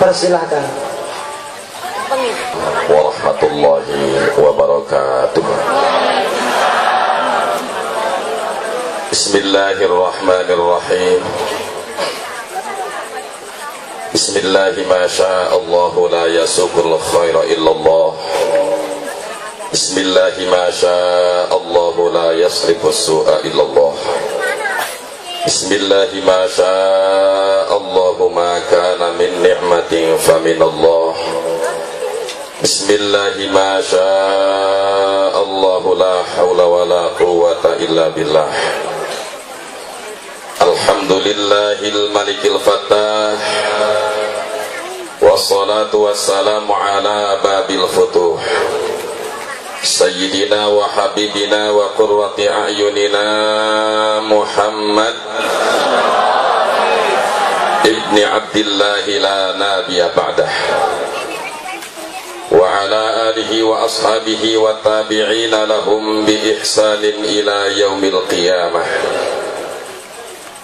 Persilahkan. Warahmatullahi wabarakatuh. Bismillahirrahmanirrahim. Bismillahi ma sya'allahu la yasukul khaira illallah. Bismillahi ma sya'allahu la yasrifus su'a illallah. Bismillahi ma sya'allahu ma kana min ni'matin faminallah. Bismillahi ma sya'allahu la hawla wa la quwwata illa billah. Alhamdulillahil malikil fattah. Wassalatu wassalamu ala babil futuh. Sayyidina wa habibina wa qurrati a'yunina Muhammad ibni Abdillah la nabiya ba'dah. Wa ala alihi wa ashabihi wa tabi'ina lahum bi ihsanin ila yaumil qiyamah.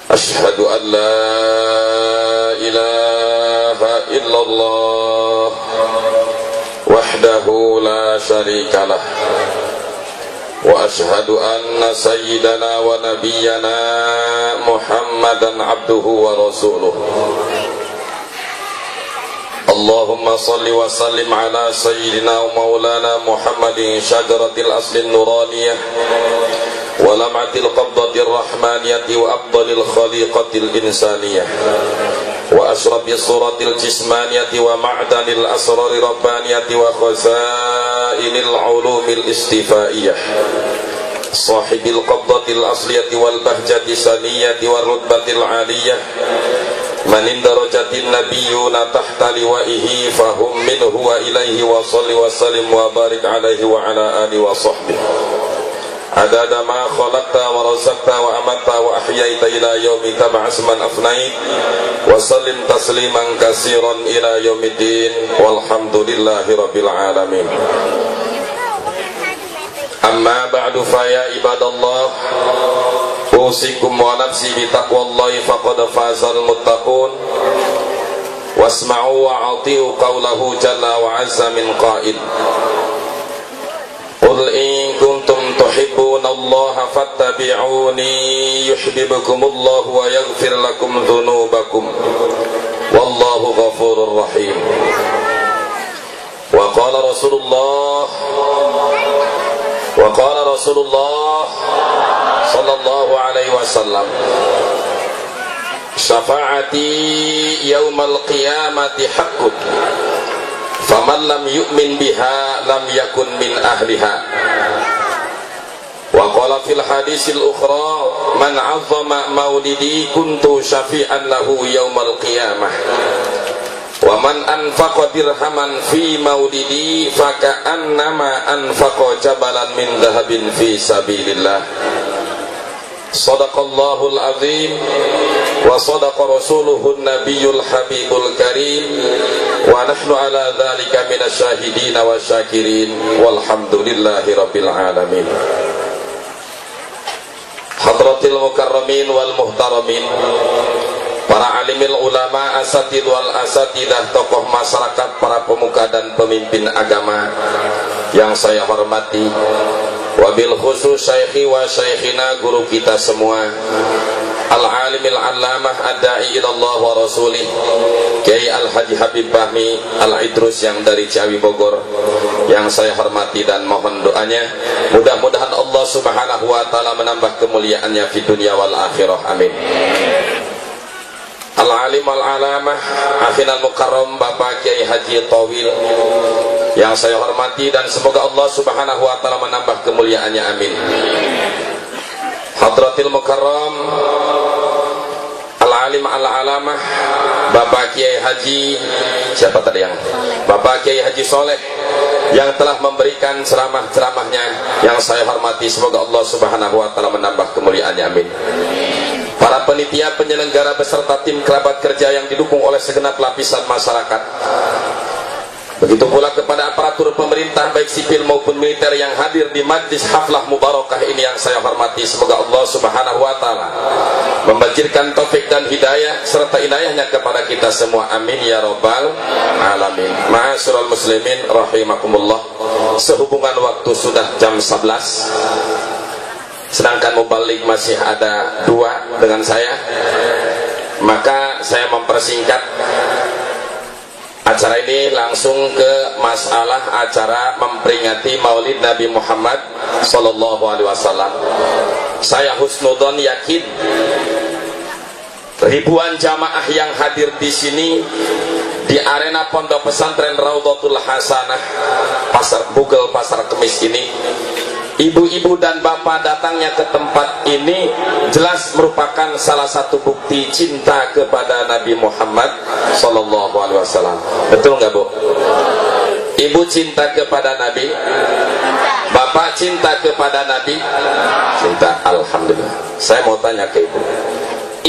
Ashhadu an la ilaha illallah wahdahu la syarika lah, wa ashhadu anna sayyidana wa nabiyyana Muhammadan abduhu wa rasuluh. Allahumma salli wa sallim ala sayyidina wa maulana Muhammadin syajaratil aslin nuraniyah wa lam'atil qabdatir rahmaniyati wa afdalil khaliqatil insaniyah wa ashrafis suratil jismaniyati wa ma'danil asrari rabbaniyati wa khazainil ulumil istifaiyah sahibil qabdatil asliyati wal bahjati saniyati wa rutbatil aliyah man indarajatin nabiyyuna tahta liwaihi fahum minhu wa ilaihi wa salli wa sallim wa barik alaihi wa ala alihi wa sahbihi adada ma khalaqta wa razaqta wa amatta wa ahyaita ila yaumi tab'as man afnait wa sallim tasliman katsiran ila yaumiddin walhamdulillahi rabbil alamin. Amma ba'du fa ya ibadallah, usikum wa nafsi bi taqwallahi faqad fazal muttaqun. Wasma'u wa ati'u qawlahu jalla wa 'azza min qa'il. Qul in kuntum tuhibbunallaha fattabi'uni yuhibbukumullahu wa yaghfir lakum dhunubakum wallahu ghafurur rahim. Wa qala Rasulullah sallallahu alaihi wasallam, syafaati yaumal qiyamati haqqun faman lam yu'min biha lam yakun min ahliha. Wa qala fil hadisil ukhra, man 'azzama maulidi kuntu syafi'an lahu yaumal qiyamah wa man anfaqa dirhaman fi maulidi faka'annama anfaqa jabalan min dhahabin fi sabilillah. Sadaqallahul azim wa sadaqa rasuluhun nabiyul habibul karim wa nahnu ala dhalika minasyahidin wa syakirin walhamdulillahi rabbil alamin. Hadratil mukarramin wal muhtaramin, para alimil ulama, asatid wal asatidah, tokoh masyarakat, para pemuka dan pemimpin agama yang saya hormati, wabil khusus syaikhi wa syaikhina, guru kita semua, al-alimil allamah ad-da'i ilallah wa rasulih, Kiai Al-Haji Habib Fahmi Al-Idrus yang dari Ciawi Bogor, yang saya hormati dan mohon doanya, mudah-mudahan Allah subhanahu wa ta'ala menambah kemuliaannya fi dunia wal akhirah, amin. Al-alim al-alamah akhinal mukarram Bapak Kiai Haji Tawil yang saya hormati dan semoga Allah subhanahu wa ta'ala menambah kemuliaannya, amin. Hadratil mukarram al-alim al-alamah Bapak Kiai Haji siapa tadi yang Bapak Kiai Haji Soleh yang telah memberikan ceramah-ceramahnya yang saya hormati, semoga Allah subhanahu wa ta'ala menambah kemuliaannya, amin. Para penitia, penyelenggara beserta tim kerabat kerja yang didukung oleh segenap lapisan masyarakat, begitu pula kepada aparatur pemerintah baik sipil maupun militer yang hadir di majlis haflah mubarakah ini yang saya hormati, semoga Allah subhanahu wa ta'ala memberikan taufik dan hidayah serta inayahnya kepada kita semua, amin ya rabbal alamin. Ma'asyiral muslimin rahimakumullah, sehubungan waktu sudah jam 11, sedangkan mubalik masih ada 2 dengan saya, maka saya mempersingkat acara ini langsung ke masalah acara memperingati Maulid Nabi Muhammad sallallahu alaihi wasallam. Saya husnudon yakin ribuan jamaah yang hadir di sini di arena Pondok Pesantren Raudhatul Hasanah Pasar Bugel, Pasar Kemis ini, ibu-ibu dan bapak datangnya ke tempat ini jelas merupakan salah satu bukti cinta kepada Nabi Muhammad sallallahu alaihi wasallam. Betul nggak, Bu? Ibu cinta kepada Nabi, bapak cinta kepada Nabi, cinta. Alhamdulillah. Saya mau tanya ke ibu,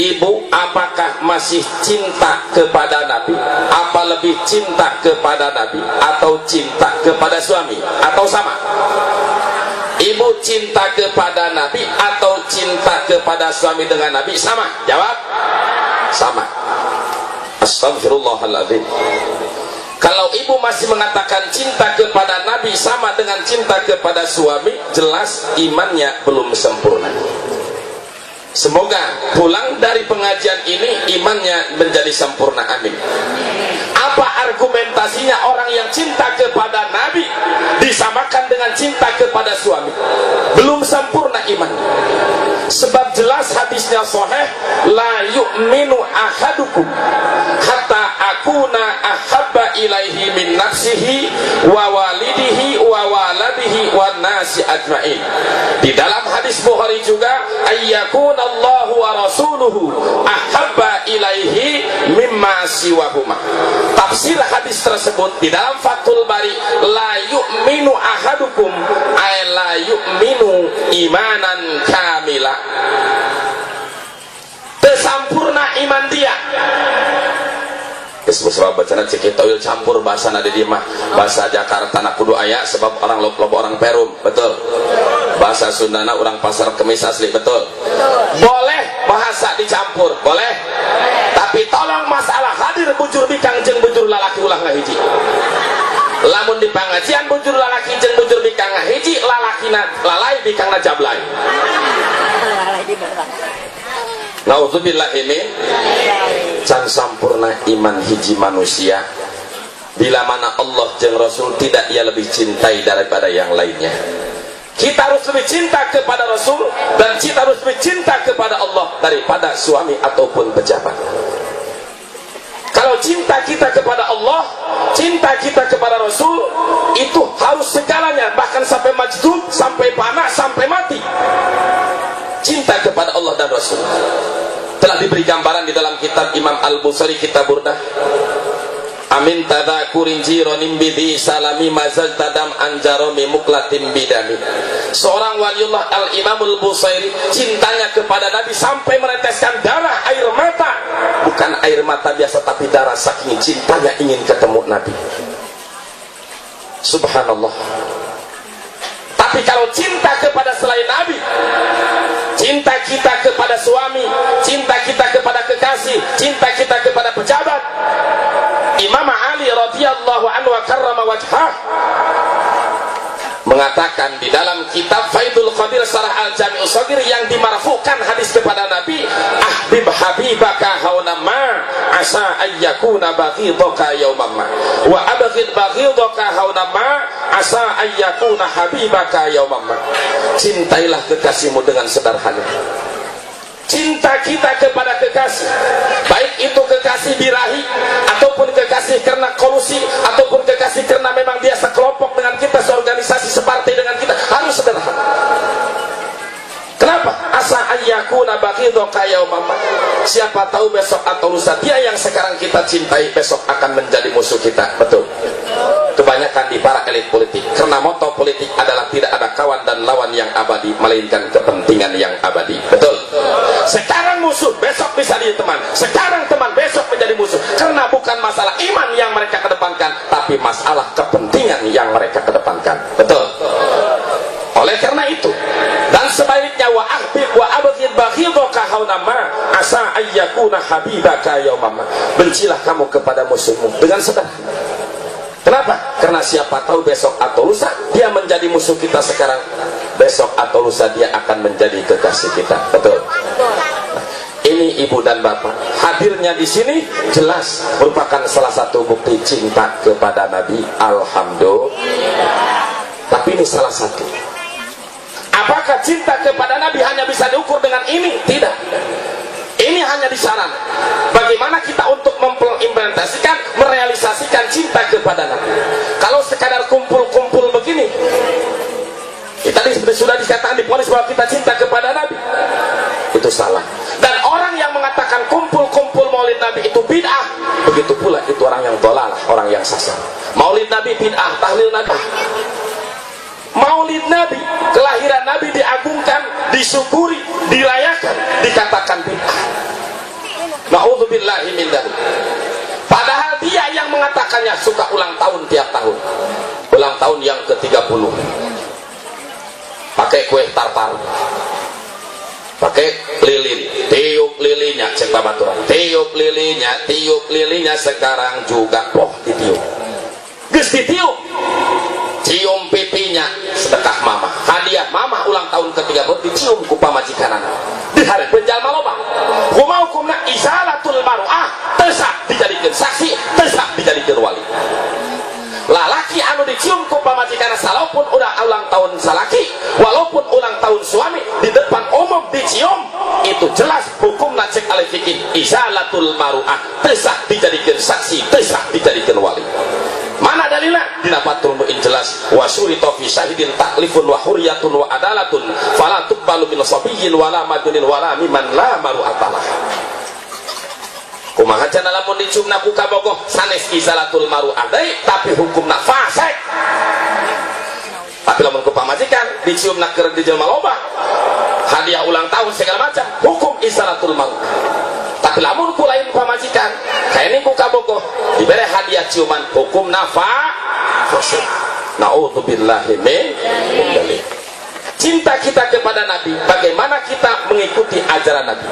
ibu apakah masih cinta kepada Nabi? Apa lebih cinta kepada Nabi atau cinta kepada suami? Atau sama? Ibu cinta kepada Nabi atau cinta kepada suami dengan Nabi? Sama? Jawab. Sama. Astagfirullahaladzim. Kalau ibu masih mengatakan cinta kepada Nabi sama dengan cinta kepada suami, jelas imannya belum sempurna. Semoga pulang dari pengajian ini imannya menjadi sempurna, amin. Apa argumentasinya orang yang cinta kepada Nabi disamakan dengan cinta kepada suami? Belum sempurna imannya. Sebab jelas hadisnya sahih, la yu'minu ahadukum hatta akuna ahabba ilaihi min nafsihi wa walidihi wa waladihi wa nasi ajma'in. Di dalam hadis Bukhari juga, ayyakuna Allahu wa rasuluhu ahabba ilaihi mimma siwahuma. Tafsir hadis tersebut di dalam Fathul Bari, la yu'minu ahadukum ay la yu'minu imanan kamila, tersempurna iman dia. Sebab bacana cekit tawil campur bahasa nade di mah bahasa Jakarta nak kudu aya sebab orang lob orang Perum, betul. Bahasa Sundana orang Pasar Kemis asli, betul. Boleh bahasa dicampur, boleh. Tapi tolong masalah hadir bujur bikang jeung bujur lalaki ulah ngahiji. Lamun di pengajian bujur lalaki jeung bujur bikang ngahiji, lalakina lalai bikangna jablay. Nauzubillah ini can sampurna iman hiji manusia bila mana Allah jeung Rasul tidak ia lebih cintai daripada yang lainnya. Kita harus lebih cinta kepada Rasul dan kita harus lebih cinta kepada Allah daripada suami ataupun pejabat. Kalau cinta kita kepada Allah, cinta kita kepada Rasul itu harus segalanya, bahkan sampai majdub, sampai panah, sampai mati. Cinta kepada Allah dan Rasul telah diberi gambaran di dalam kitab Imam Al-Busari, kitab Burdah. Amin tadzakurin jironim bidi salami mazal tadam anjaromi muklatim bidami. Seorang waliullah Al-Imamul Busari cintanya kepada Nabi sampai meneteskan darah air mata. Bukan air mata biasa tapi darah, saking cintanya ingin ketemu Nabi. Subhanallah. Tapi kalau cinta kepada selain Nabi, cinta kita kepada suami, cinta kita kepada kekasih, cinta kita kepada pejabat, Imam Ali radhiyallahu anhu wa karrama wajhah mengatakan di dalam kitab Faidul Qadir Sarah Al-Jami'us Shaghir yang dimarfukan hadis kepada Nabi, ahbib habibaka haunama asa ayyakuna baghidaka yaumamma wa abghid baghidaka haunama asa ayyakuna habibaka yaumamma. Cintailah kekasihmu dengan sederhana. Cinta kita kepada kekasih, baik itu kekasih birahi ataupun kekasih karena kolusi ataupun kekasih karena memang biasa kelompok dengan kita, seorganisasi, separtai dengan kita, harus sederhana. Kenapa? Asa ayyakuna baghidaka yaumamma. Siapa tahu besok atau lusa dia yang sekarang kita cintai besok akan menjadi musuh kita. Betul. Kebanyakan di para elit politik, karena moto politik adalah tidak ada kawan dan lawan yang abadi melainkan kepentingan yang abadi. Betul. Sekarang musuh, besok bisa jadi teman. Sekarang teman, besok menjadi musuh. Karena bukan masalah iman yang mereka kedepankan, tapi masalah kepentingan yang mereka kedepankan. Betul. Oleh karena itu, dan sebaliknya wa ahbib wa abghid baghidaka haunama takrahuna habibaka yaumama, bencilah kamu kepada musuhmu dengan sederhana. Kenapa? Karena siapa tahu besok atau lusa dia menjadi musuh kita sekarang, besok atau lusa dia akan menjadi kekasih kita. Betul? Ini ibu dan bapak hadirnya di sini jelas merupakan salah satu bukti cinta kepada Nabi. Alhamdulillah. Tapi ini salah satu. Apakah cinta kepada Nabi hanya bisa diukur dengan ini? Tidak. Ini hanya di sana. Bagaimana kita untuk mengimplementasikan, merealisasikan cinta kepada Nabi? Kalau sekadar kumpul-kumpul begini, kita sudah dikatakan diponis bahwa kita cinta kepada Nabi, itu salah. Dan orang yang mengatakan kumpul-kumpul maulid Nabi itu bid'ah, begitu pula itu orang yang dolalah, orang yang sasar. Maulid Nabi bid'ah, tahlil Nabi. Maulid Nabi, kelahiran Nabi diagungkan, disyukuri, dirayakan, dikatakan bid'ah. Na'udzubillahi min dzalik. Padahal dia yang mengatakannya suka ulang tahun tiap tahun. Ulang tahun yang ke-30. Pakai kue tartar. Pakai lilin, tiup lilinnya, cek babaturan. Tiup lilinnya sekarang juga ditiup. Geus ditiup. Cium pipinya, sedekah mama, hadiah mama ulang tahun ke-30 dicium ku pamajikanana. Di hari penjal maloba hukumna izalatul maru'ah, tesak dijadikan saksi, tesak dijadikan wali. Lalaki anu dicium ku pamajikanana walaupun udah ulang tahun salaki, walaupun ulang tahun suami, di depan umum dicium, itu jelas hukumna cek alif fikih izalatul maru'ah, tesak dijadikan saksi, tesak dijadikan wali. Mana dalilnya? Dinapat turmuin jelas wa syurita fi syahidin taklifun wa huriyatun wa adalatun fala tuqbalu min sabiyyin wala majunin wala miman la maru'atalah. Kumaha cenah lamun diciumna ku kabogoh sanes izalatul maru'ah deui tapi hukumna fasik. Tapi lamun ku pamajikan diciumna keur di jelema loba hadiah ulang tahun segala macam hukum izalatul maru'ah. Tapi lamun ku lain pamajikan kayak ini ku kabogoh diberi hadiah ciuman hukum fasik. Na'udzubillahi min dzalik. Cinta kita kepada Nabi, bagaimana kita mengikuti ajaran Nabi?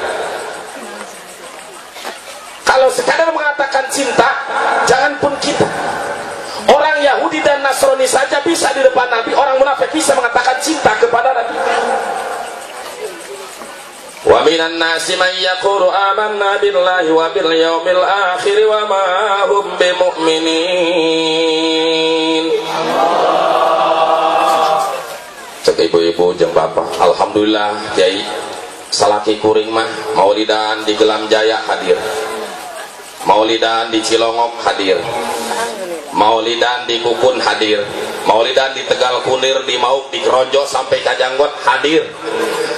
Kalau sekadar mengatakan cinta, jangan pun kita. Orang Yahudi dan Nasrani saja bisa di depan Nabi, orang munafik bisa mengatakan cinta kepada Nabi. Wa minan nasi man yaqulu amanna billahi wa bil yaumil akhir wa ma hum bimu'minin. Cek ibu-ibu jeung bapak, alhamdulillah Kiai salaki kuring mah maulidan di Gelam Jaya hadir. Maulidan di Cilongok hadir. Maulidan di Kukun hadir. Maulidan di Tegal Kunir, di Mauk, di Keronjo sampai Kajanggot hadir.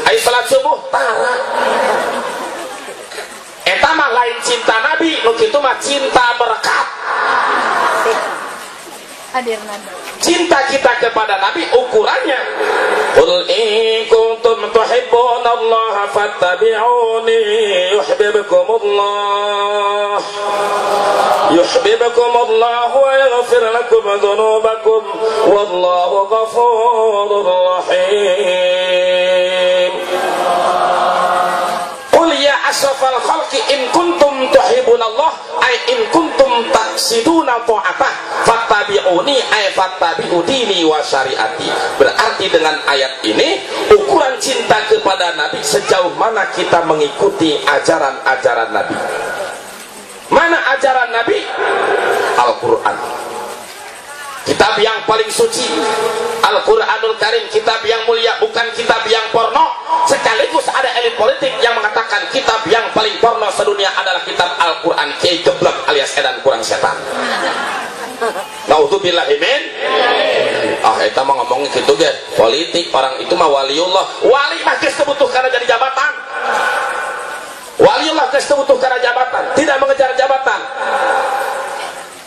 Ai salat subuh tara. Eta mah lain cinta Nabi, nu kitu mah cinta berkat. Hadir Nabi. Cinta kita kepada Nabi ukurannya qul in kuntum tuhibbunallaha fattabi'uni yuhibbukumullah wa yaghfir lakum dhunubakum wallahu ghafurur rahim. Qul ya asrafal khalqi in kuntum tuhibbunallah ay in kuntum taqsiduna ta'atah fattabi'uni ay fattabi'u dini wa syariati. Berarti dengan ayat ini ukuran cinta kepada Nabi sejauh mana kita mengikuti ajaran-ajaran Nabi. Mana ajaran Nabi? Al-Quran, kitab yang paling suci. Al-Quranul Karim, kitab yang mulia, bukan kitab yang porno. Sekaligus ada elit politik yang mengatakan kitab yang paling porno sedunia adalah kitab Al-Quran. Kiai geblek alias edan kurang setan. Naudzubillahi min. Eta mah ngomong gitu ge politik, orang itu mah waliullah. Wali mah geus kebutuh karena jadi jabatan. Waliullah geus kebutuh karena jabatan, tidak mengejar jabatan.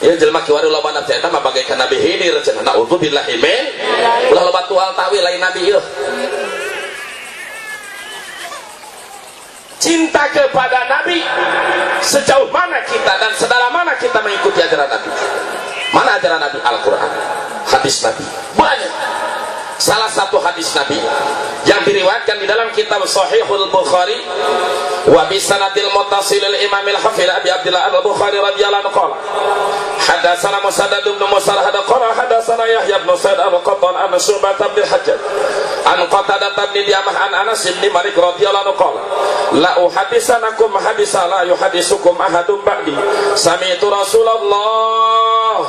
Ya jelema kiwari loba nafsi eta mah bagaikan Nabi Khidir cenah. Naudzubillahi min. Ulah loba tual tawi lain nabi ieu. Cinta kepada Nabi sejauh mana kita dan sedalam mana kita mengikuti ajaran Nabi. Mana ajaran Nabi? Al-Quran, hadis Nabi banyak. salah satu hadis Nabi yang diriwayatkan di dalam kitab Sahihul Bukhari wa bi sanadil muttasilil Imamil Hafidz Abi Abdullah Al-Bukhari radhiyallahu anhu qala hadatsana Musaddad bin Musarhad qala hadatsana Yahya bin Sa'id al-Qattan an Syu'bah bin Hajjaj an Qatadah bin Diamah an Anas bin Malik radhiyallahu anhu qala la uhadditsanakum haditsan la yuhadditsukum ahadun ba'di sami'tu Rasulullah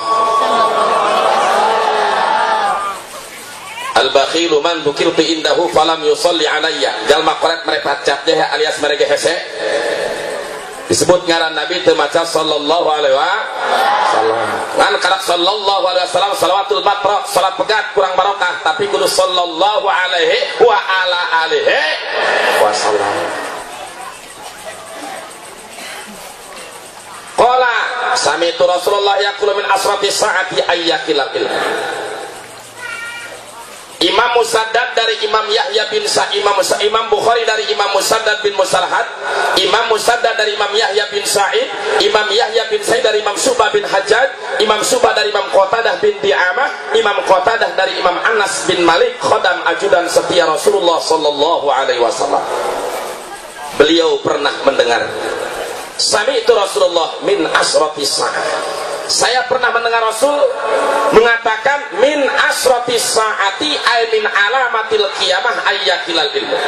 al-bakhilu man dzukirtu indahu falam yusalli alayya jalma qoret mereka capdeh alias mereka hese disebut ngaran Nabi teu maca sallallahu alaihi wasallam kan karak sallallahu alaihi wasallam salawatul matraq salat pegat kurang barokah tapi kudu sallallahu alaihi wa ala alihi wasallam. Qala sami'tu Rasulullah yaqulu min asrati saati ayyakilal ilm. Imam Musaddad dari Imam Yahya bin Sa'id, Imam Bukhari dari Imam Musaddad bin Musarhad, Imam Musaddad dari Imam Yahya bin Sa'id, Imam Yahya bin Sa'id dari Imam Syu'bah bin Hajjaj, Imam Syu'bah dari Imam Qatadah bin Di'amah, Imam Qatadah dari Imam Anas bin Malik, khodam ajudan setia Rasulullah sallallahu alaihi wasallam. Beliau pernah mendengar, sami'tu Rasulullah min asratis sa'ah. Saya pernah mendengar Rasul mengatakan min asratis saati ay min alamatil qiyamah ayyakilal ilmu.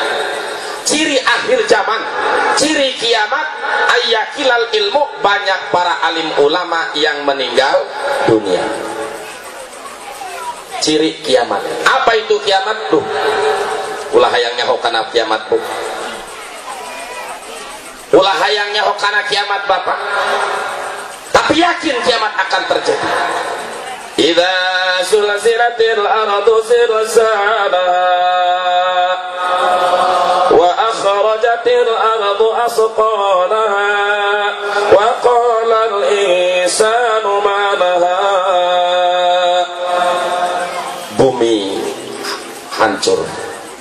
Ciri akhir zaman, ciri kiamat ayyakilal ilmu, banyak para alim ulama yang meninggal dunia. Ciri kiamat. Apa itu kiamat tuh? Ulah hayangnya hokana kiamat tuh. Ulah hayangnya hokana kiamat Bapak. Tapi yakin kiamat akan terjadi. Idza sulzilatil ardu zilzalaha wa akhrajatil ardu asqalaha wa qala al insanu ma laha. Bumi hancur,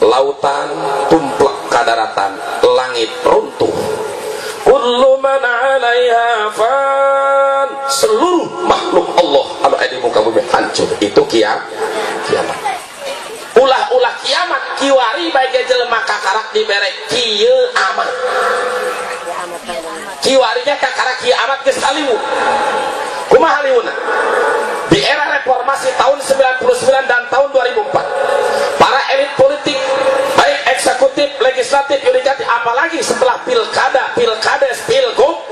lautan tumplek ke daratan, langit runtuh. Kullu man 'alaiha fan, seluruh makhluk Allah anu aya di muka bumi hancur. Itu kiamat. Ulah-ulah kiamat kiwari bae jelema kakarak diberek kieu amat. Kiwarinya kakarak kiamat geus haliwu. Kumaha haliwuna? Di era reformasi tahun 99 dan tahun 2004, para elit politik baik eksekutif, legislatif, yudikatif, apalagi setelah pilkada, pilkades, pilgub,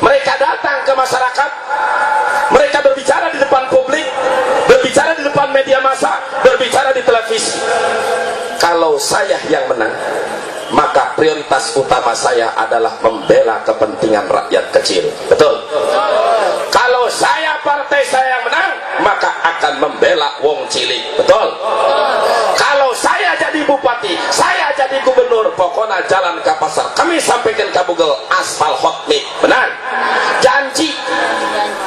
mereka datang ke masyarakat, mereka berbicara di depan publik, berbicara di depan media massa, berbicara di televisi. Kalau saya yang menang, maka prioritas utama saya adalah membela kepentingan rakyat kecil. Betul? Kalau saya, partai saya yang menang, maka akan membela wong cilik. Betul? Kalau saya jadi bupati, saya jadi gubernur, pokoknya jalan ke pasar kami sampaikan ke Google aspal hotmik. Benar? Janji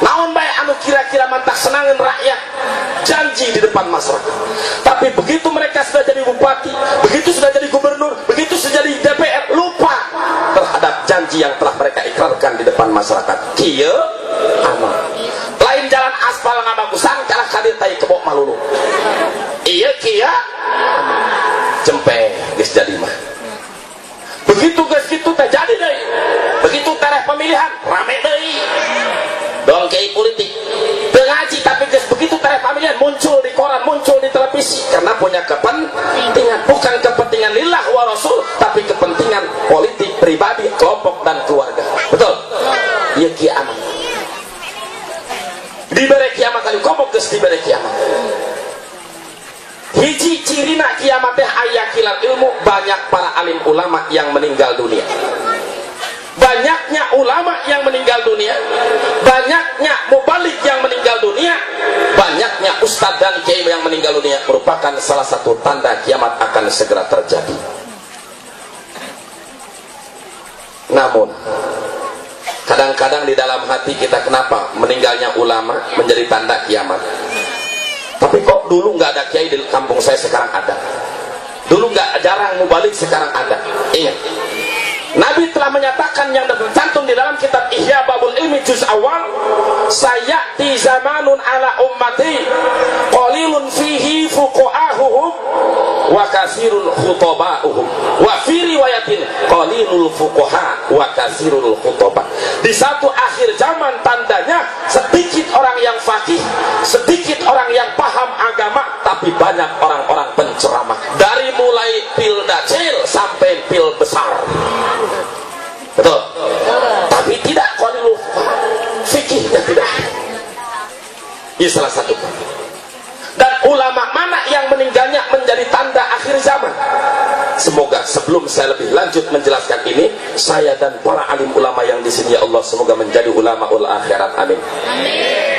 naon bae anu kira-kira mantak senangin rakyat, janji di depan masyarakat. Tapi begitu mereka sudah jadi bupati, begitu sudah jadi gubernur, begitu sudah jadi DPR, lupa terhadap janji yang telah mereka ikrarkan di depan masyarakat. Kieu amal lain jalan aspal ngabagusan kalah kadir tai kebok malulu. Iya kia jempe geus jadi mah. Begitu geus kitu teh jadi deui. Begitu tareh pemilihan rame deui. Dongkei politik teu ngaji tapi geus begitu tareh pemilihan muncul di koran, muncul di televisi karena punya kepentingan, bukan kepentingan lillah wa rasul, tapi kepentingan politik pribadi, kelompok dan keluarga. Betul? Ieu kiamat. Diberi kiamat kali komok geus diberi kiamat. Hiji cirina kiamat teh ayyakilal ilmu, banyak para alim ulama yang meninggal dunia. Banyaknya ulama yang meninggal dunia, banyaknya mubalik yang meninggal dunia, banyaknya ustadz dan kiai yang meninggal dunia merupakan salah satu tanda kiamat akan segera terjadi. Namun kadang-kadang di dalam hati kita, kenapa meninggalnya ulama menjadi tanda kiamat? Tapi kok dulu nggak ada kiai di kampung saya, sekarang ada. Dulu nggak, jarang mubalik, sekarang ada. Ingat, Nabi telah menyatakan yang tercantum di dalam kitab Ihya Babul Ilmi juz awal, sayati zamanun ala ummati qalilun fihi fuqaha wa kasirul khutaba'uhum wa fi riwayatin qalilul fuqaha wa kasirul khutaba. Di satu akhir zaman tandanya sedikit orang yang faqih, sedikit orang yang paham agama, tapi banyak orang-orang penceramah. Dari mulai pil kecil sampai pil besar. Betul? Tapi tidak qalilul fuqaha. Fikihnya tidak. Ini salah satu. Dan ulama mana yang meninggalnya menjadi tanda akhir zaman? Semoga sebelum saya lebih lanjut menjelaskan ini, saya dan para alim ulama yang di sini ya Allah semoga menjadi ulama ul akhirat. Amin.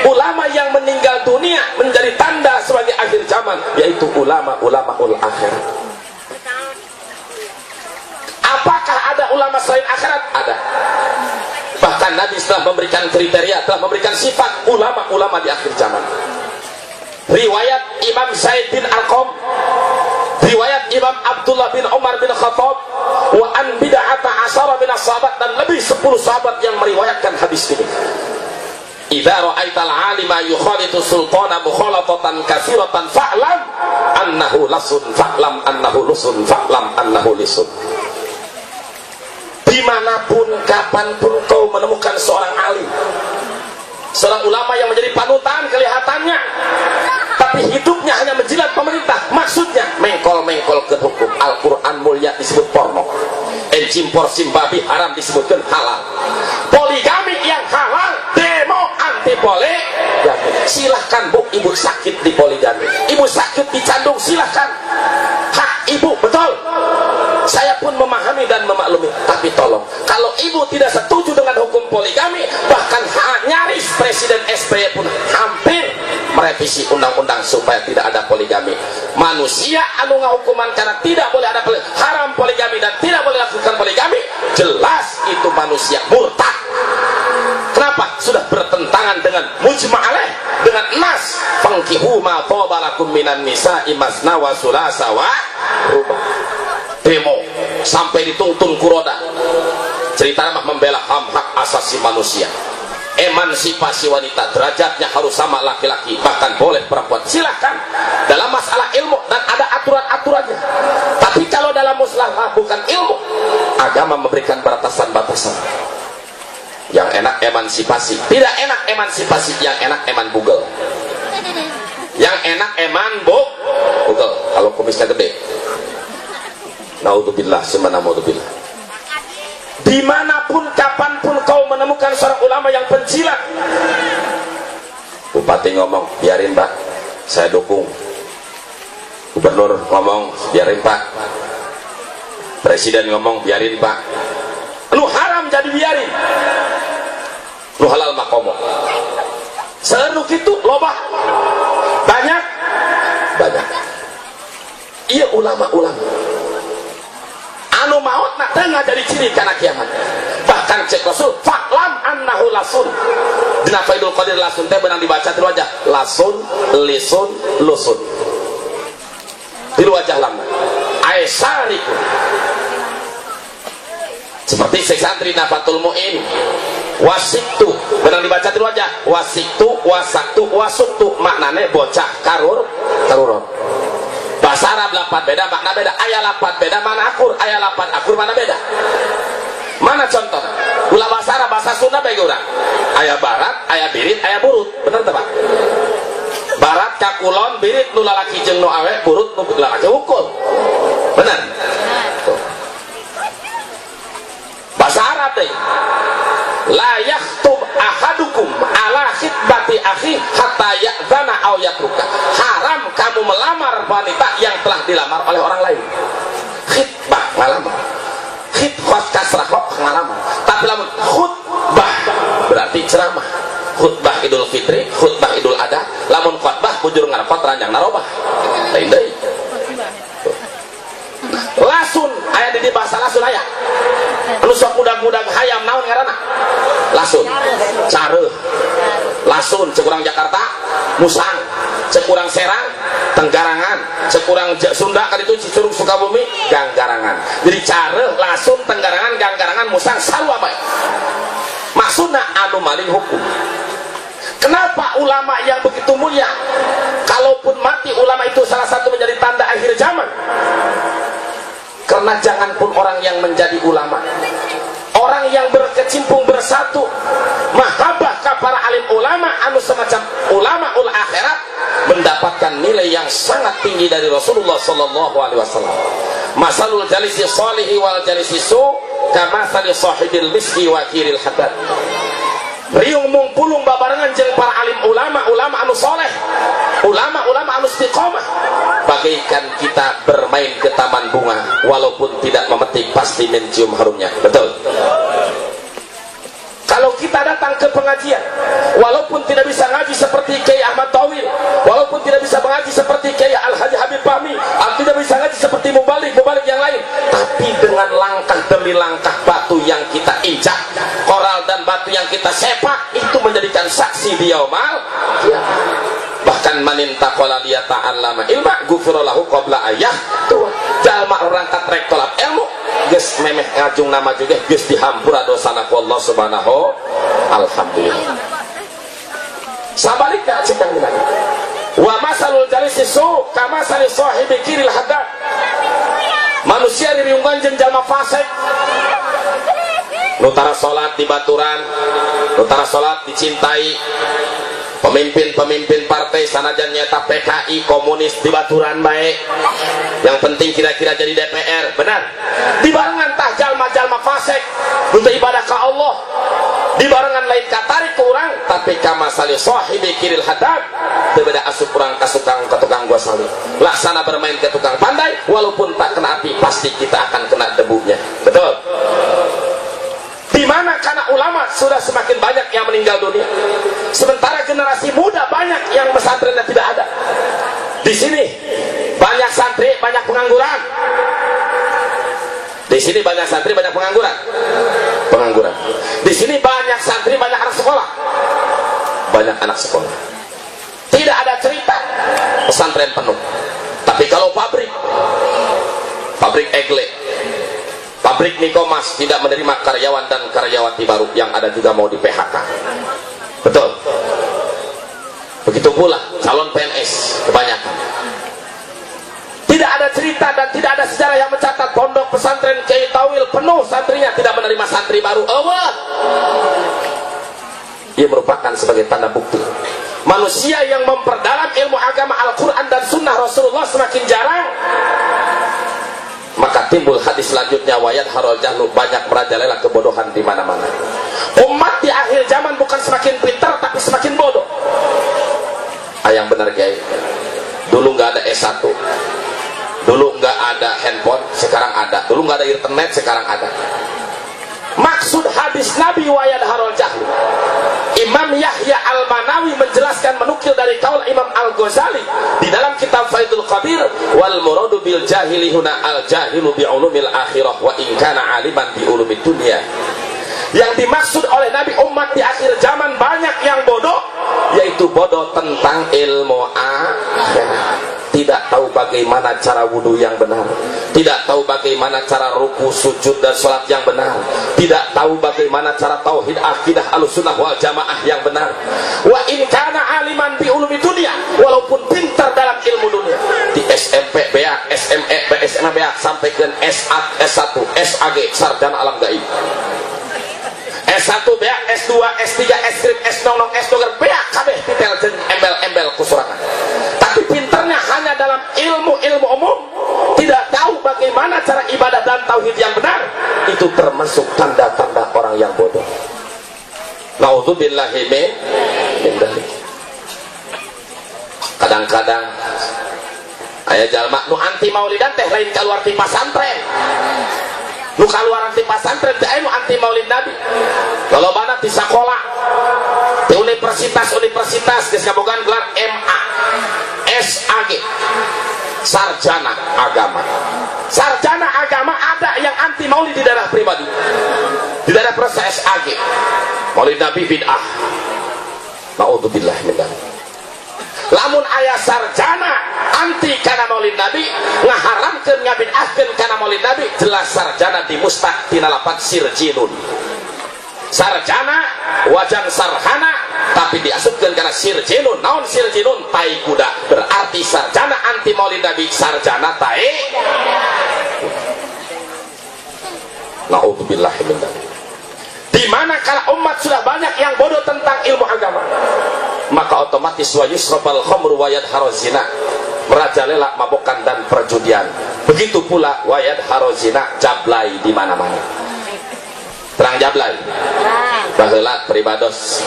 Ulama yang meninggal dunia menjadi tanda sebagai akhir zaman, yaitu ulama ul akhirat. Apakah ada ulama selain akhirat? Ada. Bahkan Nabi setelah memberikan kriteria, telah memberikan sifat ulama-ulama di akhir zaman. Riwayat Imam Zaid bin Arqam, riwayat Imam Abdullah bin Umar bin Khattab, wa an bid'ata asyara min as-sahabat, dan lebih 10 sahabat yang meriwayatkan hadis ini. Idza ra'aital 'alima yukhalitu sultana mukhalatatan katsiratan fa'lam annahu lasun, fa'lam annahu lusun, fa'lam annahu lisun. Dimanapun, kapanpun kau menemukan seorang alim, seorang ulama yang menjadi panutan kelihatannya, tapi hidupnya hanya menjilat pemerintah, maksudnya mengkol-mengkol ke hukum. Al-Quran mulia disebut porno, impor simbabi haram disebutkan halal, poligami yang halal, demo anti poligami. Silahkan bu, ibu sakit di poligami, ibu sakit dicandung, silahkan, hak ibu, betul. Saya pun memahami dan memaklumi, tapi tolong, kalau ibu tidak setuju dengan hukum poligami, bahkan nyaris Presiden SBY pun hampir merevisi undang-undang supaya tidak ada poligami. Manusia anu ngahukuman karena tidak boleh ada haram poligami dan tidak boleh lakukan poligami, jelas itu manusia murtad. Kenapa? Sudah bertentangan dengan mujma' alaih, dengan nas, fankihu ma thaba lakum minan nisa'i masna wa sulasa wa ruba. Demo sampai dituntun kuroda, cerita mah membela hak asasi manusia, emansipasi wanita, derajatnya harus sama laki-laki, bahkan boleh perempuan, silahkan dalam masalah ilmu dan ada aturan-aturannya. Tapi kalau dalam masalah bukan ilmu, agama memberikan batasan-batasan. Yang enak emansipasi, tidak enak emansipasi, yang enak eman Google, yang enak eman Google. Kalau kumisnya gede, naudzubillah, semana naudzubillah. Dimanapun, kapanpun kau menemukan seorang ulama yang penjilat, bupati ngomong, biarin pak, saya dukung. Gubernur ngomong, biarin pak. Presiden ngomong, biarin pak. Lu haram jadi biarin, lu halal makomo. Seru gitu, loba banyak. Iya ulama-ulama anu maut nak tengah jadi ciri karena kiamat. Bahkan cek Rasul, fa'lam annahu lasun. Dina Faidul Qadir lasun teh benang dibaca di wajah, lasun, lisun, lusun. Di wajah lama. Aisyariku. Seperti santri Nafatul Mu'in. Wasiktu, benang dibaca di wajah, wasiktu, wasaktu, wasuktu, maknanya bocah karurun. Bahasa Arab lapan beda, makna beda. Ayat lapan beda, mana akur. Ayat lapan akur, mana beda. Mana contoh? Ulah bahasa Arab, bahasa Sunda bagi orang. Ayat barat, ayat birit, ayat burut. Bener tak pak? Barat kakulon, birit nu lalaki jeung nu awe, burut nu lalaki ukul. Bener? Bahasa Arab deh. La yaktub ahadukum ala khitbati akhi hatta ya'zana aw yatruka. Haram kamu melamar wanita yang telah dilamar oleh orang lain. Khitbah, ngalamar. Khitbah kasrah kok ngalamar. Tapi lamun khutbah berarti ceramah. Khutbah Idul Fitri, khutbah Idul Adha. Lamun khutbah bujur ngarepot ranjang narobah. Lain deui. Lasun aya di bahasa lasun aya. Anu sok mudag-mudag hayam naon ngaranna? Lasun. Careuh. Lasun cek urang Jakarta, Musang. Cek urang Serang, Tenggarangan. Cek urang Sunda kan itu Cicurug Sukabumi, Ganggarangan. Jadi careuh, lasun, Tenggarangan, Ganggarangan, Musang sarua bae. Maksudna anu maling hukum. Kenapa Kenapa ulama yang begitu mulia, kalaupun mati ulama itu salah satu menjadi tanda akhir zaman? Karena jangan pun orang yang menjadi ulama, orang yang berkecimpung bersatu mahabbah ka para alim ulama anu semacam ulama ul akhirat, mendapatkan nilai yang sangat tinggi dari Rasulullah sallallahu alaihi wasallam. Masalul jalisi sholihi wal jalisi su kama sali sahibil miski wa kiril haddad. Riung mungpulung babarengan jeung para alim ulama, ulama anu soleh, ulama anu istiqomah, bagaikan kita bermain ke taman bunga, walaupun tidak memetik pasti mencium harumnya. Betul? Kalau kita datang ke pengajian, walaupun tidak bisa ngaji seperti Kiai Ahmad Tawil, walaupun tidak bisa mengaji seperti Kiai Al-Haji Habib Fahmi, tidak bisa ngaji seperti mubalik yang lain, tapi dengan langkah demi langkah batu yang kita injak, koral dan batu yang kita sepak, itu menjadikan saksi di yaumal qiyamah. Bahkan maninta qala liya ta'allama ilma ghufirallahu qabla ayah tuh jalma orang katrek tolak ilmu geus memeh ngajung nama juga geus dihampura dosana ku Allah subhanahu alhamdulillah. Sabaliknya cikang gimana? Wa masalul jalisi su kama sali sahibi kiril haddad. Manusia diriungkan jeung jalma fasik, nutara salat di baturan, nutara salat dicintai, pemimpin partai sanajan nyata PKI komunis di baturan baik, yang penting kira-kira jadi DPR, benar? Dibarengan tah jalma-jalma fasik untuk ibadah ke Allah, dibarengan lain katarik ke orang, tapi kama sali sahibi kiril haddad, berbeda asup orang ke tukang gua salih, laksana bermain ke tukang pandai, walaupun tak kena api pasti kita akan kena debunya. Betul? Dimana karena ulama sudah semakin banyak yang meninggal dunia, sementara generasi muda banyak yang pesantrennya tidak ada. Di sini banyak santri, banyak pengangguran. Di sini banyak santri, banyak pengangguran. Di sini banyak santri, banyak anak sekolah. Banyak anak sekolah. Tidak ada cerita pesantren penuh. Tapi kalau pabrik Egle, pabrik Nikomas tidak menerima karyawan dan karyawati baru, yang ada juga mau di PHK. Betul? Begitu pula calon PNS kebanyakan. Tidak ada cerita dan tidak ada sejarah yang mencatat pondok pesantren Kiai Tawil penuh santrinya tidak menerima santri baru. Allah. Ia merupakan sebagai tanda bukti manusia yang memperdalam ilmu agama Al-Quran dan Sunnah Rasulullah semakin jarang. Maka timbul hadis selanjutnya, wayat harol jahlu, banyak merajalela kebodohan di mana-mana. Umat di akhir zaman bukan semakin pintar tapi semakin bodoh. Yang benar Kiai, dulu nggak ada S1, dulu nggak ada handphone, sekarang ada. Dulu nggak ada internet, sekarang ada. Maksud hadis Nabi wayat harol jahlu, Imam Yahya Al-Manawi menjelaskan, menukil dari kaul Imam Al-Ghazali di dalam kitab Faidul Qadir, wal muradu bil jahili huna al jahilu bi ulumil akhirah wa in kana aliman bi ulumid dunya. Yang dimaksud oleh Nabi umat di akhir zaman banyak yang bodoh, yaitu bodoh tentang ilmu akhirat. Tidak tahu bagaimana cara wudhu yang benar, tidak tahu bagaimana cara ruku, sujud dan sholat yang benar, tidak tahu bagaimana cara tauhid akidah Ahlussunnah wal Jamaah yang benar. Wa in kana aliman bi ulumi dunia, walaupun pintar dalam ilmu dunia, di SMP beak, SME, SMA beak, sampai ke S1, SAG, sarjana alam gaib. S1 beak, S2, S3, S-Krip, S-Nong, S-Noger beak, kabeh titel embel-embel kusurangan. Tapi pintarnya hanya dalam ilmu umum, tidak tahu bagaimana cara ibadah dan tauhid yang benar. Itu termasuk tanda-tanda orang yang bodoh. Naudzubillahi min dzalik. Kadang-kadang aya jalma nu anti maulidan teh lain keluar ti pasantren. Nu kaluaran ti pasantren teh anu anti maulid Nabi. Kalau mana di sekolah, di universitas geus kabogaan gelar MA, SAG, sarjana agama. Sarjana agama ada yang anti maulid di daerah pribadi. Di daerah proses SAG. Maulid Nabi bid'ah. Naudzubillah min dzalik. Lamun aya sarjana anti kana maulid Nabi, ngaharamkeun ngabid'ahkeun kana maulid Nabi, jelas sarjana dimustaq tina lapan sirjinun. Sarjana wajan sarhana tapi diasupkan karena sirjinun. Naon sirjinun? Tai kuda. Berarti sarjana anti maulid Nabi, sarjana tai. Na'udzubillahi min dzalik. Di mana kalau umat sudah banyak yang bodoh tentang ilmu agama, maka otomatis wa yusrabal khamru wa yadharu zina, merajalela mabokan dan perjudian. Begitu pula wa yadharu zina, jablay di mana-mana. Terang jablay. Baheula pribados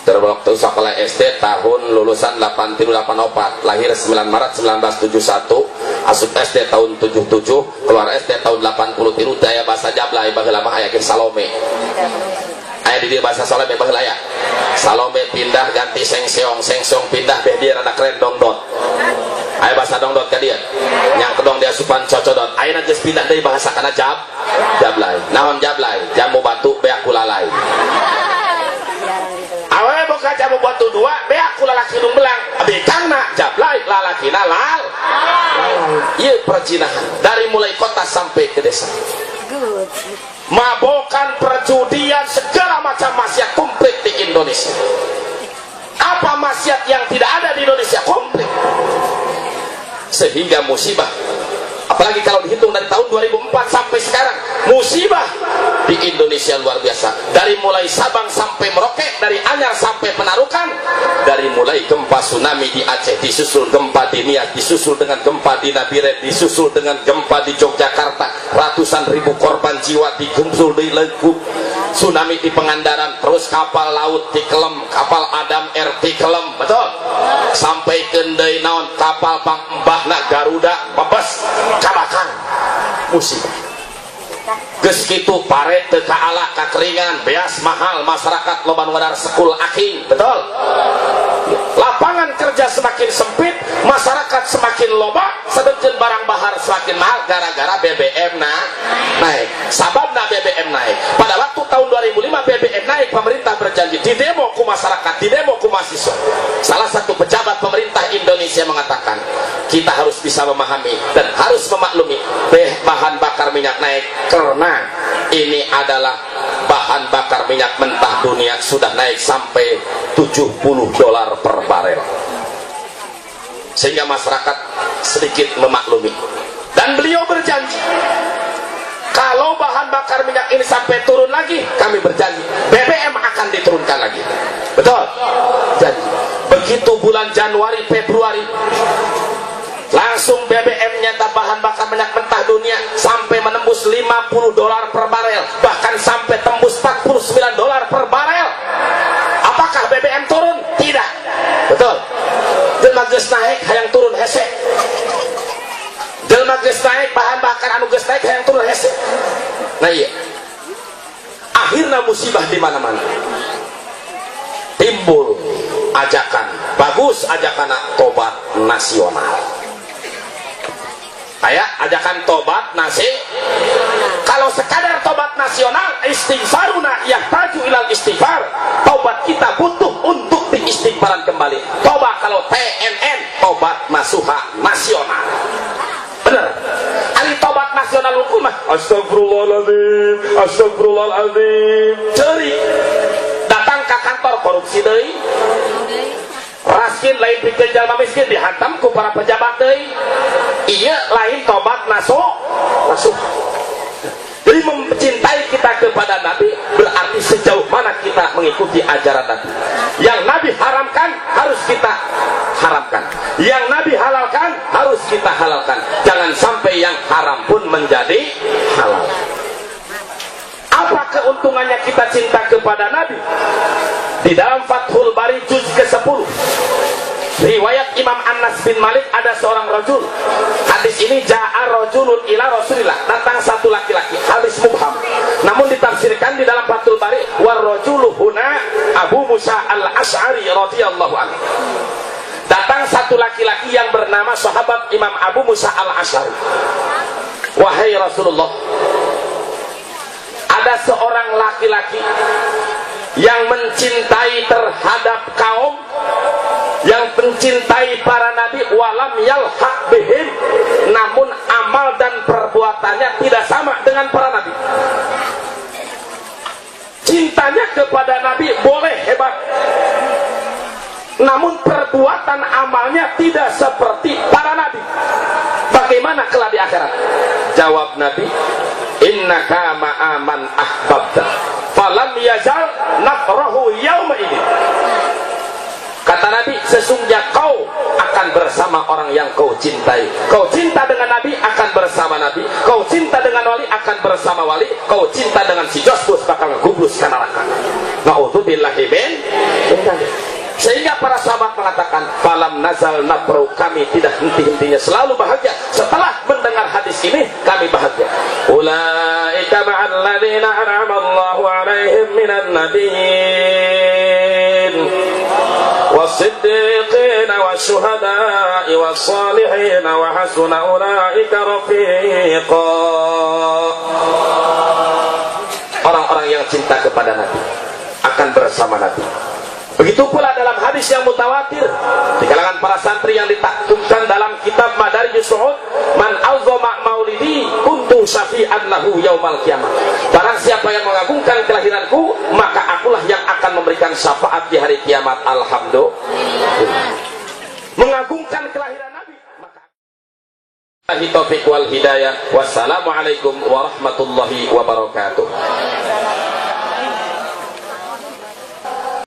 terwaktu sekolah SD tahun lulusan 8384, lahir 9 Maret 1971, asup SD tahun 77, keluar SD tahun 80 tilu. Daya bahasa jablay baheula mah aya Salome. Aya di bahasa Salome baheula aya. Salome pindah ganti sengseong, sengseong pindah beh dia rada keren dongdot. Aya bahasa dongdot ka dia. Yang kedong dia supan cocodot. Ayeuna geus pindah deui bahasa kana jablay. Naon jablay? Jamu batu bea kulalay. Awalnya boga jamu batu dua, bea ku lalaki hidung belang. Abi kangna jablay, lalakina lal. Ieu perjinahan dari mulai kota sampai ke desa. Mabokan, perjudian, segala macam maksiat komplit di Indonesia. Apa maksiat yang tidak ada di Indonesia? Komplit. Sehingga musibah, apalagi kalau dihitung dari tahun 2004 sampai sekarang, musibah di Indonesia luar biasa. Dari mulai Sabang sampai Merauke, dari Anyar sampai Penarukan, dari mulai gempa tsunami di Aceh, disusul gempa di Nias, disusul dengan gempa di Nabiret, disusul dengan gempa di Yogyakarta, ratusan ribu korban jiwa digempul di Legu, tsunami di Pangandaran, terus kapal laut di Kelem, kapal Adam Air di Kelem, betul? Sampai kendai naon kapal Bang Mbahna Garuda bebas kabakar, musibah. Geus kitu pare teu kaala kakeringan, beas mahal, masyarakat loba nu ngadar sekul aking, betul? Lapangan kerja semakin sempit, masyarakat semakin loba, sedengkeun barang bahar semakin mahal gara-gara BBM naik. Sababna BBM naik. Pada waktu tahun 2005 BBM naik, pemerintah berjanji di demo ku masyarakat, di demo ku mahasiswa. Salah satu pejabat pemerintah Indonesia mengatakan, kita harus bisa memahami dan harus memaklumi bahan bakar minyak naik karena ini adalah bahan bakar minyak mentah dunia sudah naik sampai $70 per barel, sehingga masyarakat sedikit memaklumi. Dan beliau berjanji, kalau bahan bakar minyak ini sampai turun lagi, kami berjanji BBM akan diturunkan lagi. Betul? Jadi begitu bulan Januari Februari, langsung BBM nyata bahan bakar minyak mentah dunia sampai menembus $50 per barel, bahkan sampai tembus $49 per barel. Apakah BBM turun? Tidak. Betul. Jelma geus naik hayang turun hese. Jelma geus naik bahan bakar anu geus naik hayang turun hese. Nah iya. Akhirnya musibah di mana-mana. Timbul ajakan, bagus ajakan tobat nasional. Kayak ajakan tobat kalau sekadar tobat nasional, istighfaruna yahtaju ilal istighfar, tobat kita butuh untuk diistighfaran kembali. Tobat kalau TNN, tobat nasuha nasional. Bener. Ali tobat nasional hukum mah astagfirullahaladzim, astagfirullahaladzim. Ceri datang ke kantor korupsi deui, raskin lain pikeun jalma miskin dihantam ku para pejabat deui. Iya lain tobat nasuh. Jadi mencintai kita kepada Nabi berarti sejauh mana kita mengikuti ajaran Nabi. Yang Nabi haramkan harus kita haramkan, yang Nabi halalkan harus kita halalkan. Jangan sampai yang haram pun menjadi halal. Apa keuntungannya kita cinta kepada Nabi? Di dalam Fathul Bari juz ke-10, riwayat Imam Anas bin Malik, ada seorang rajul. Hadis ini ja'a rajulun ila Rasulillah, datang satu laki-laki. Hadis mubham, namun ditafsirkan di dalam Fathul Bari war rajulu huna Abu Musa al-Asy'ari radhiyallahu anhu. Datang satu laki-laki yang bernama sahabat Imam Abu Musa al-Asy'ari. Wahai Rasulullah, ada seorang laki-laki yang mencintai terhadap kaum, yang mencintai para nabi, walam yalhaq bihim, namun amal dan perbuatannya tidak sama dengan para nabi. Cintanya kepada nabi boleh hebat, namun perbuatan amalnya tidak seperti para nabi. Bagaimana kelak di akhirat? Jawab Nabi, innaka ma'aman ahbabta falam yazal nafrahu yawma ini. Kata Nabi, sesungguhnya kau akan bersama orang yang kau cintai. Kau cinta dengan Nabi, akan bersama Nabi. Kau cinta dengan wali, akan bersama wali. Kau cinta dengan si Josbus, bakal ngegublus ke neraka. Na'udzubillahi min. Sehingga para sahabat mengatakan, falam nazal nafru, kami tidak henti-hentinya selalu bahagia. Setelah mendengar hadis ini, kami bahagia. Ulaika ma'al ladzina an'ama Allahu 'alaihim minan nabiyyin والصديقين والشهداء والصالحين وحسن أولئك رفيقا. Orang-orang yang cinta kepada Nabi akan bersama Nabi. Begitu pula dalam hadis yang mutawatir di kalangan para santri yang ditaktubkan dalam kitab Madarijus Su'ud, man azzama maulidi kuntu syafi'an lahu yaumal qiyamah. Barang siapa yang mengagungkan kelahiranku, maka akulah yang akan memberikan syafaat di hari kiamat. Alhamdulillah. Mengagungkan kelahiran Nabi, maka taufiq wal hidayah. Wassalamualaikum warahmatullahi wabarakatuh.